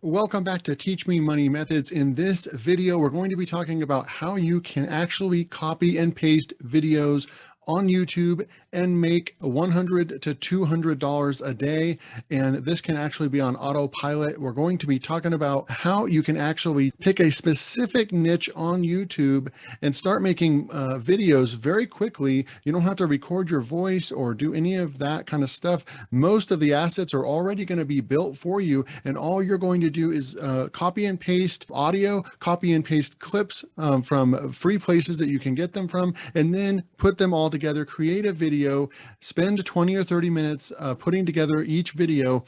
Welcome back to Teach Me Money Methods. In this video, we're going to be talking about how you can actually copy and paste videos on YouTube and make $100 to $200 a day. And this can actually be on autopilot. We're going to be talking about how you can actually pick a specific niche on YouTube and start making videos very quickly. You don't have to record your voice or do any of that kind of stuff. Most of the assets are already going to be built for you. And all you're going to do is copy and paste audio, copy and paste clips from free places that you can get them from, and then put them all together, create a video, spend 20 or 30 minutes putting together each video,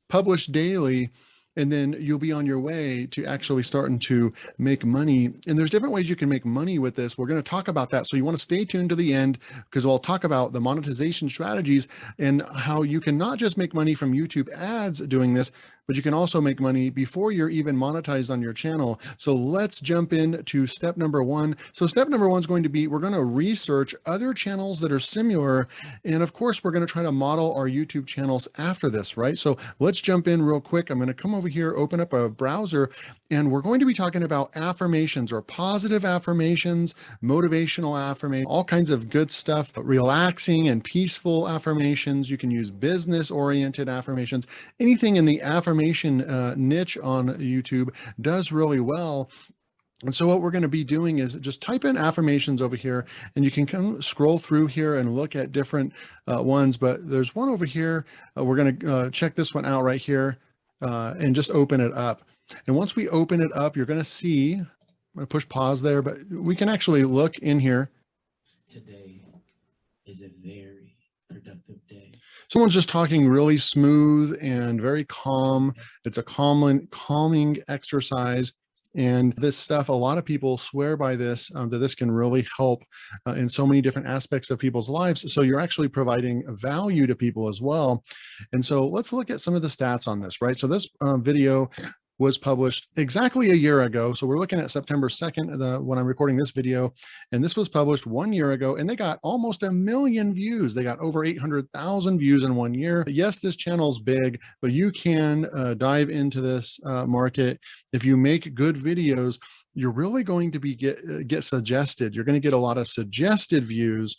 publish daily, and then you'll be on your way to actually starting to make money. And there's different ways you can make money with this. We're going to talk about that. So you want to stay tuned to the end because we'll talk about the monetization strategies and how you can not just make money from YouTube ads doing this, but you can also make money before you're even monetized on your channel. So let's jump into step number one. So step number one is going to be, we're going to research other channels that are similar. And of course, we're going to try to model our YouTube channels after this, right? So let's jump in real quick. I'm going to come over here, open up a browser, and we're going to be talking about affirmations or positive affirmations, motivational affirmations, all kinds of good stuff, relaxing and peaceful affirmations. You can use business-oriented affirmations. Anything in the affirmation niche on YouTube does really well. And so what we're going to be doing is just type in affirmations over here, and you can come scroll through here and look at different ones. But there's one over here. We're going to check this one out right here and just open it up. And once we open it up, you're going to see, I'm going to push pause there, but we can actually look in here. Today is a very productive day. Someone's just talking really smooth and very calm. It's a calming exercise. And this stuff, a lot of people swear by this, that this can really help in so many different aspects of people's lives. So you're actually providing value to people as well. And so let's look at some of the stats on this, right? So this video was published exactly a year ago. So we're looking at September 2nd, when I'm recording this video, and this was published 1 year ago, and they got almost 1 million views. They got over 800,000 views in 1 year. Yes, this channel's big, but you can dive into this market. If you make good videos, you're really going to be get suggested. You're going to get a lot of suggested views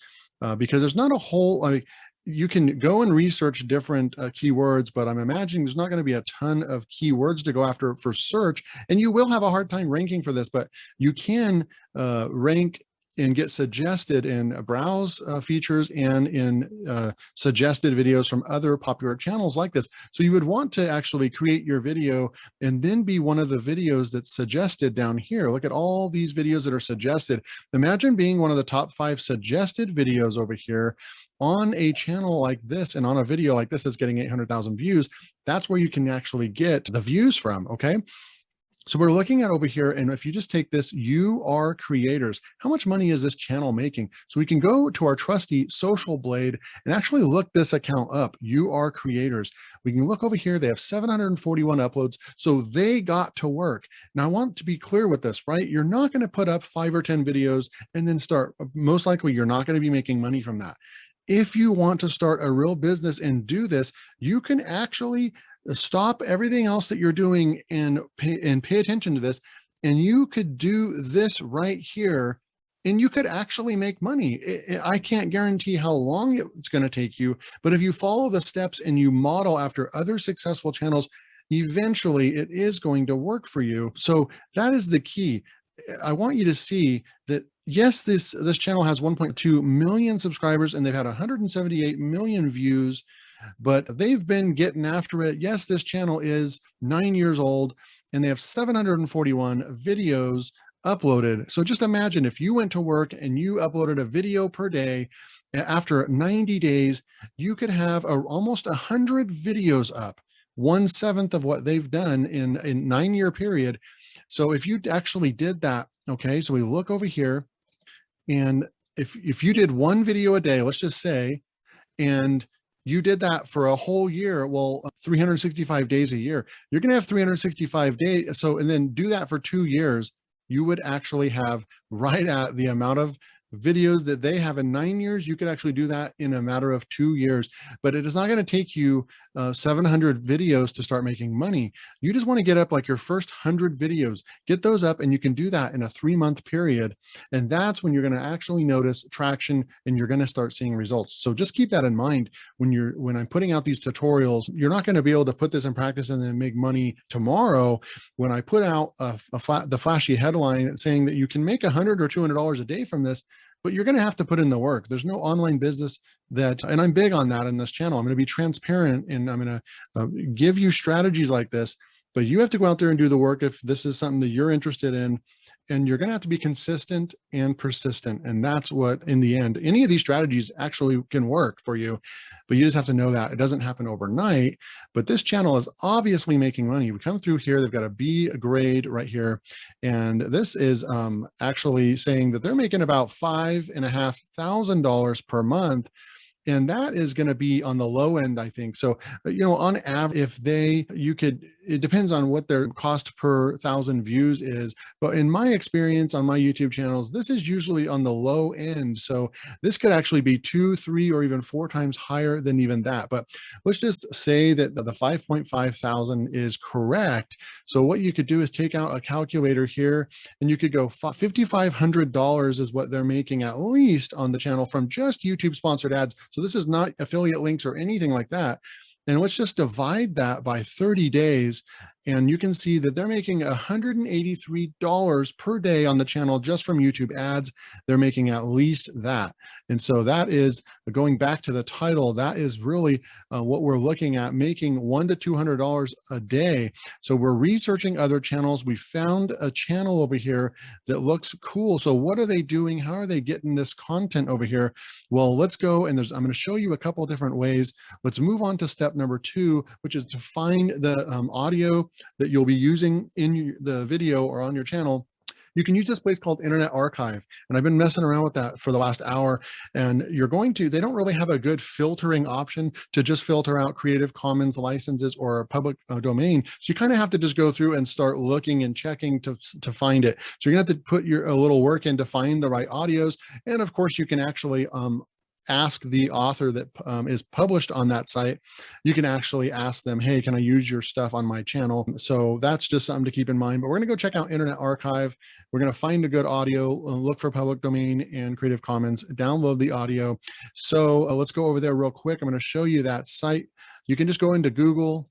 because there's not a whole, you can go and research different keywords, but I'm imagining there's not going to be a ton of keywords to go after for search, and you will have a hard time ranking for this, but you can rank and get suggested in browse features and in suggested videos from other popular channels like this. So you would want to actually create your video and then be one of the videos that's suggested down here. Look at all these videos that are suggested. Imagine being one of the top 5 suggested videos over here on a channel like this, and on a video like this that's getting 800,000 views. That's where you can actually get the views from, okay? So we're looking at over here, and if you just take this, you are creators. How much money is this channel making? So we can go to our trusty Social Blade and actually look this account up. You are creators. We can look over here. They have 741 uploads. So they got to work. Now I want to be clear with this, right? You're not going to put up 5 or 10 videos and then start. Most likely you're not going to be making money from that. If you want to start a real business and do this, you can actually stop everything else that you're doing and pay attention to this. And you could do this right here, and you could actually make money. I can't guarantee how long it's going to take you, but if you follow the steps and you model after other successful channels, eventually it is going to work for you. So that is the key. I want you to see that, yes, this channel has 1.2 million subscribers and they've had 178 million views, but they've been getting after it. Yes, this channel is 9 years old and they have 741 videos uploaded. So just imagine if you went to work and you uploaded a video per day, after 90 days, you could have almost 100 videos up, 1/7 of what they've done in a 9-year period. So if you actually did that, okay, so we look over here, and if you did 1 video a day, let's just say, and you did that for a whole year, well, 365 days a year, you're going to have 365 days. So, and then do that for 2 years, you would actually have right at the amount of videos that they have in 9 years, you could actually do that in a matter of 2 years. But it is not going to take you 700 videos to start making money. You just want to get up like your first 100 videos, get those up, and you can do that in a 3-month period. And that's when you're going to actually notice traction and you're going to start seeing results. So just keep that in mind when I'm putting out these tutorials. You're not going to be able to put this in practice and then make money tomorrow. When I put out the flashy headline saying that you can make $100 or $200 a day from this, but you're going to have to put in the work. There's no online business that, and I'm big on that in this channel. I'm going to be transparent and I'm going to give you strategies like this, but you have to go out there and do the work if this is something that you're interested in. And you're going to have to be consistent and persistent. And that's what, in the end, any of these strategies actually can work for you, but you just have to know that it doesn't happen overnight. But this channel is obviously making money. We come through here, they've got a B grade right here. And this is actually saying that they're making about $5,500 per month. And that is going to be on the low end, I think. So, on average, it depends on what their cost per 1,000 views is. But in my experience on my YouTube channels, this is usually on the low end. So this could actually be 2, 3, or even 4 times higher than even that. But let's just say that the 5.5 thousand is correct. So what you could do is take out a calculator here and you could go $5,500 is what they're making at least on the channel from just YouTube sponsored ads. So this is not affiliate links or anything like that. And let's just divide that by 30 days. And you can see that they're making $183 per day on the channel just from YouTube ads. They're making at least that. And so that is, going back to the title, that is really what we're looking at, making $100 to $200 a day. So we're researching other channels. We found a channel over here that looks cool. So what are they doing? How are they getting this content over here? Well, let's go, and I'm going to show you a couple of different ways. Let's move on to step number 2, which is to find the audio that you'll be using in the video or on your channel. You can use this place called Internet Archive. And I've been messing around with that for the last hour. And they don't really have a good filtering option to just filter out Creative Commons licenses or public domain. So you kind of have to just go through and start looking and checking to find it. So you're gonna have to put a little work in to find the right audios. And of course you can actually ask the author that is published on that site. You can actually ask them, hey, can I use your stuff on my channel? So that's just something to keep in mind. But we're going to go check out Internet Archive. We're going to find a good audio, look for public domain and Creative Commons, download the audio. So let's go over there real quick. I'm going to show you that site. You can just go into Google.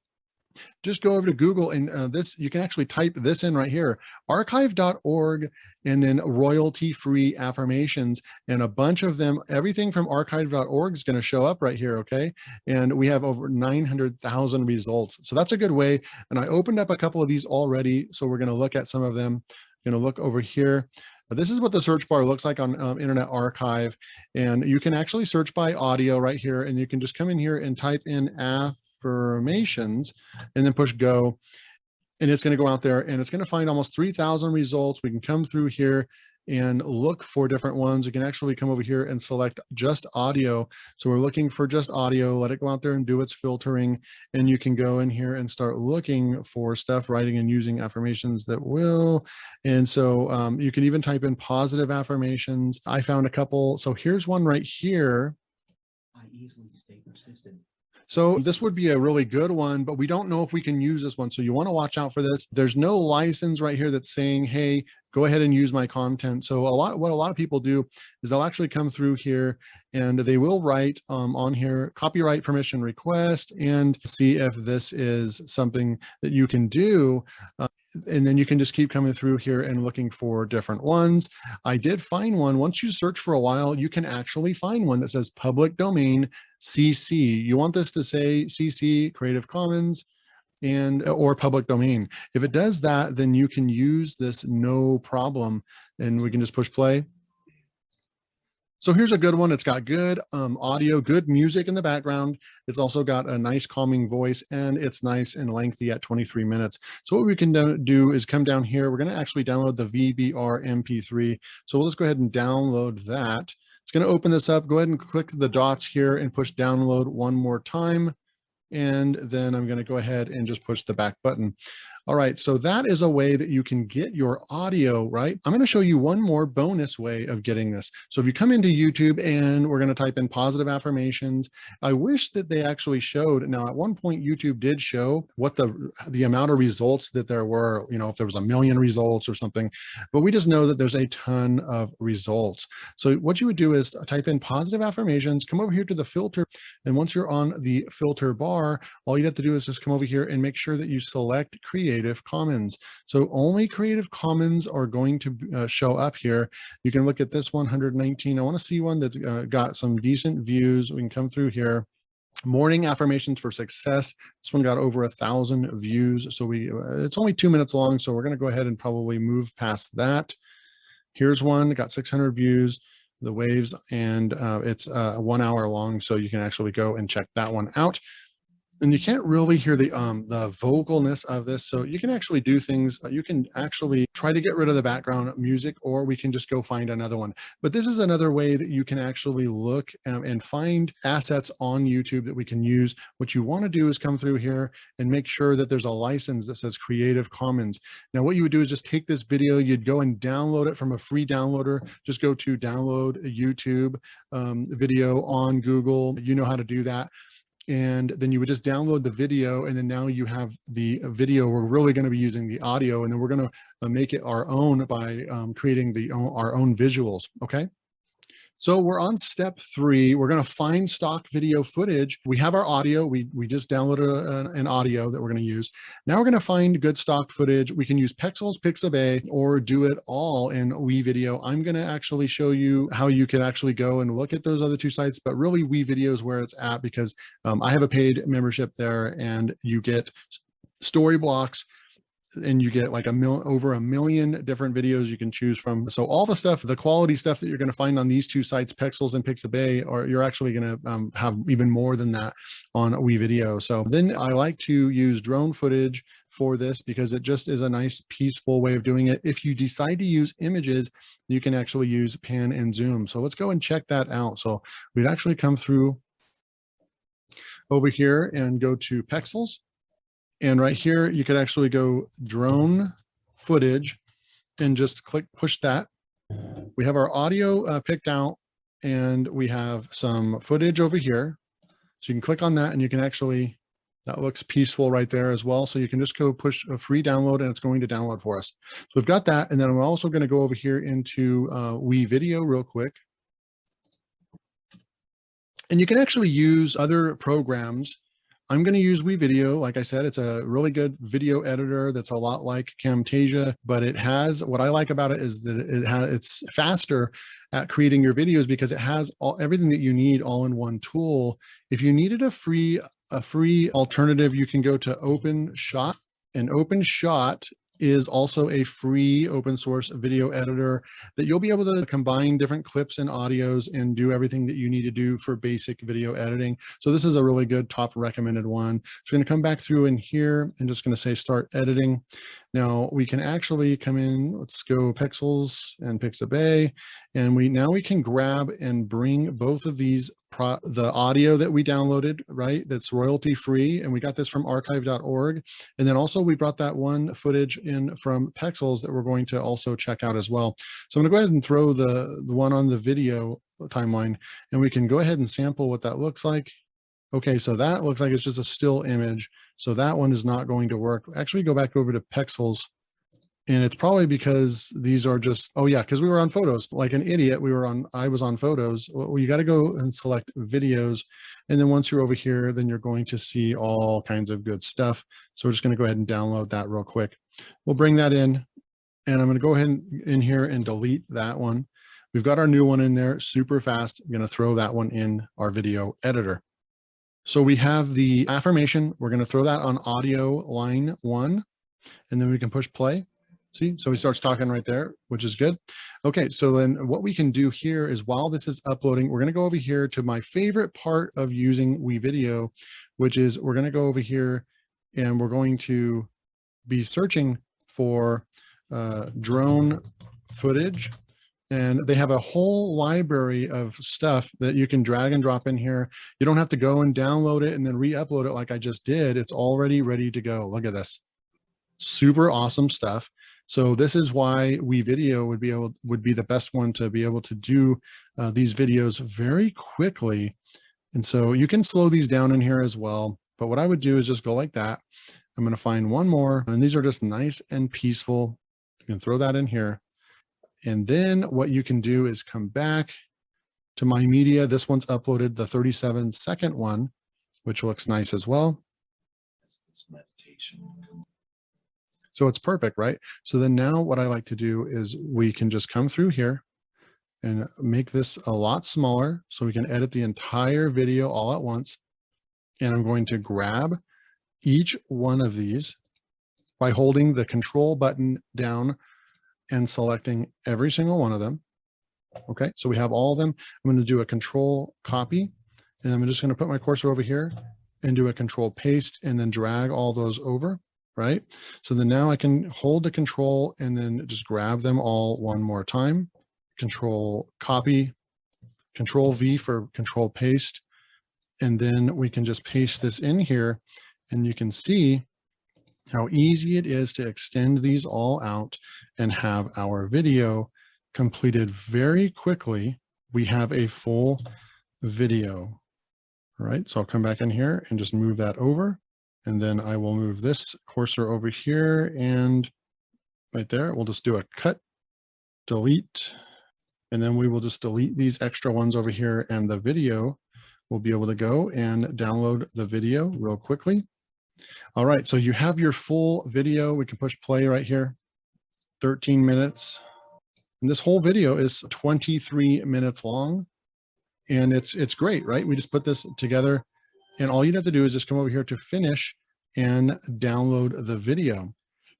Just go over to Google and you can actually type this in right here, archive.org, and then royalty-free affirmations, and a bunch of them. Everything from archive.org is going to show up right here, okay? And we have over 900,000 results. So that's a good way. And I opened up a couple of these already, so we're going to look at some of them. Going to look over here. This is what the search bar looks like on Internet Archive. And you can actually search by audio right here, and you can just come in here and type in affirmations and then push go, and it's going to go out there and it's going to find almost 3,000 results. We can come through here and look for different ones. You can actually come over here and select just audio. So we're looking for just audio, let it go out there and do its filtering. And you can go in here and start looking for stuff, writing and using affirmations that will. And so you can even type in positive affirmations. I found a couple. So here's one right here. I easily stay persistent. So this would be a really good one, but we don't know if we can use this one. So you want to watch out for this. There's no license right here that's saying, hey, go ahead and use my content. So what a lot of people do is they'll actually come through here and they will write on here, copyright permission request, and see if this is something that you can do. And then you can just keep coming through here and looking for different ones. I did find one. Once you search for a while, you can actually find one that says public domain CC. You want this to say CC, Creative Commons, or public domain. If it does that, then you can use this no problem. And we can just push play. So here's a good one. It's got good audio, good music in the background. It's also got a nice calming voice, and it's nice and lengthy at 23 minutes. So what we can do is come down here. We're going to actually download the VBR MP3. So we'll just go ahead and download that. It's going to open this up. Go ahead and click the dots here and push download one more time. And then I'm going to go ahead and just push the back button. All right, so that is a way that you can get your audio, right? I'm going to show you one more bonus way of getting this. So if you come into YouTube and we're going to type in positive affirmations, I wish that they actually showed. Now, at one point, YouTube did show what the amount of results that there were, you know, if there was 1 million results or something, but we just know that there's a ton of results. So what you would do is type in positive affirmations, come over here to the filter, and once you're on the filter bar, all you have to do is just come over here and make sure that you select Creative Commons. So only Creative Commons are going to show up here. You can look at this 119. I want to see one that's got some decent views. We can come through here. Morning affirmations for success. This one got over 1,000 views. So it's only 2 minutes long. So we're going to go ahead and probably move past that. Here's one, got 600 views, the waves, and it's 1 hour long. So you can actually go and check that one out. And you can't really hear the vocalness of this. So you can actually do things. You can actually try to get rid of the background music, or we can just go find another one. But this is another way that you can actually look and find assets on YouTube that we can use. What you want to do is come through here and make sure that there's a license that says Creative Commons. Now, what you would do is just take this video, you'd go and download it from a free downloader. Just go to download a YouTube video on Google. You know how to do that. And then you would just download the video, and then now you have the video. We're really going to be using the audio, and then we're going to make it our own by creating our own visuals. Okay. So we're on step 3. We're going to find stock video footage. We have our audio. We just downloaded an audio that we're going to use. Now we're going to find good stock footage. We can use Pexels, Pixabay, or do it all in WeVideo. I'm going to actually show you how you can actually go and look at those other 2 sites, but really WeVideo is where it's at, because I have a paid membership there, and you get story blocks, and you get like over 1 million different videos you can choose from. So all the stuff, the quality stuff that you're going to find on these 2 sites, Pexels and Pixabay, or you're actually going to have even more than that on WeVideo. So then I like to use drone footage for this, because it just is a nice peaceful way of doing it. If you decide to use images, you can actually use pan and zoom. So let's go and check that out. So we'd actually come through over here and go to Pexels. And right here, you could actually go drone footage and just push that. We have our audio picked out, and we have some footage over here. So you can click on that, and you can actually, that looks peaceful right there as well. So you can just go push a free download, and it's going to download for us. So we've got that. And then I'm also going to go over here into WeVideo real quick. And you can actually use other programs. I'm going to use WeVideo. Like I said, it's a really good video editor that's a lot like Camtasia, but it has, what I like about it is that it's faster at creating your videos, because it has everything that you need all in one tool. If you needed a free alternative, you can go to OpenShot, and OpenShot is also a free open source video editor that you'll be able to combine different clips and audios and do everything that you need to do for basic video editing. So this is a really good top recommended one. So I'm going to come back through in here and just going to say start editing. Now we can actually come in, let's go Pexels and Pixabay, and now we can grab and bring both of these, the audio that we downloaded, right? That's royalty free. And we got this from archive.org. And then also we brought that one footage in from Pexels that we're going to also check out as well. So I'm gonna go ahead and throw the one on the video timeline, and we can go ahead and sample what that looks like. Okay, so that looks like it's just a still image. So that one is not going to work. Actually, go back over to Pexels. And it's probably because these are just, oh yeah, because we were on photos like an idiot. I was on photos. Well, you got to go and select videos. And then once you're over here, then you're going to see all kinds of good stuff. So we're just going to go ahead and download that real quick. We'll bring that in, and I'm going to go ahead in here and delete that one. We've got our new one in there super fast. I'm going to throw that one in our video editor. So we have the affirmation. We're going to throw that on audio line 1, and then we can push play. See, so he starts talking right there, which is good. Okay, so then what we can do here is, while this is uploading, we're going to go over here to my favorite part of using WeVideo, which is we're going to go over here and we're going to be searching for drone footage. And they have a whole library of stuff that you can drag and drop in here. You don't have to go and download it and then re-upload it like I just did. It's already ready to go. Look at this. Super awesome stuff. So this is why WeVideo would be the best one to be able to do these videos very quickly. And so you can slow these down in here as well. But what I would do is just go like that. I'm going to find one more, and these are just nice and peaceful. You can throw that in here. And then what you can do is come back to my media. This one's uploaded, the 37-second one, which looks nice as well. It's meditation. So it's perfect, right? So then now what I like to do is we can just come through here and make this a lot smaller so we can edit the entire video all at once. And I'm going to grab each one of these by holding the control button down and selecting every single one of them. Okay, so we have all of them. I'm going to do a control copy, and I'm just going to put my cursor over here and do a control paste and then drag all those over, right? So then now I can hold the control and then just grab them all one more time. Control copy, control V for control paste, and then we can just paste this in here, and you can see how easy it is to extend these all out and have our video completed very quickly. We have a full video. All right, so I'll come back in here and just move that over. And then I will move this cursor over here, and right there, we'll just do a cut, delete, and then we will just delete these extra ones over here, and the video will be able to go and download the video real quickly. All right, so you have your full video. We can push play right here, 13 minutes. And this whole video is 23 minutes long, and it's great, right? We just put this together, and all you'd have to do is just come over here to finish and download the video.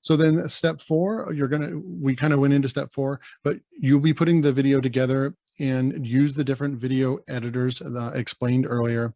So then step 4, we kind of went into step 4, but you'll be putting the video together and use the different video editors that I explained earlier.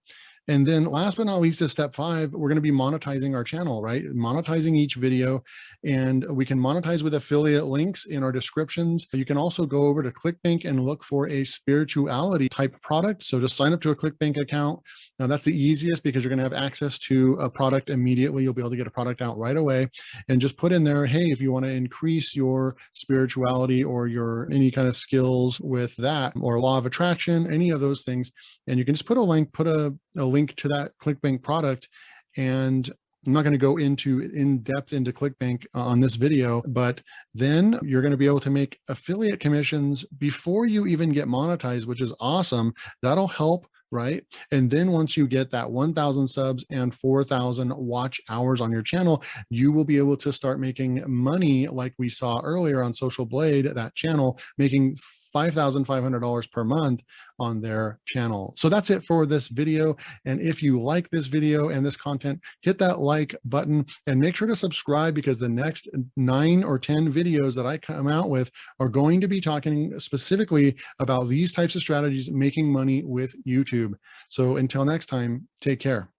And then last but not least is step 5, we're going to be monetizing our channel, right? Monetizing each video, and we can monetize with affiliate links in our descriptions. You can also go over to ClickBank and look for a spirituality type product. So just sign up to a ClickBank account. Now that's the easiest because you're going to have access to a product immediately. You'll be able to get a product out right away, and just put in there, hey, if you want to increase your spirituality or your any kind of skills with that, or law of attraction, any of those things. And you can just put a link, a link to that ClickBank product. And I'm not going to go in depth into ClickBank on this video, but then you're going to be able to make affiliate commissions before you even get monetized, which is awesome. That'll help, right? And then once you get that 1,000 subs and 4,000 watch hours on your channel, you will be able to start making money like we saw earlier on Social Blade, that channel, making $5,500 per month on their channel. So that's it for this video. And if you like this video and this content, hit that like button and make sure to subscribe, because the next 9 or 10 videos that I come out with are going to be talking specifically about these types of strategies, making money with YouTube. So until next time, take care.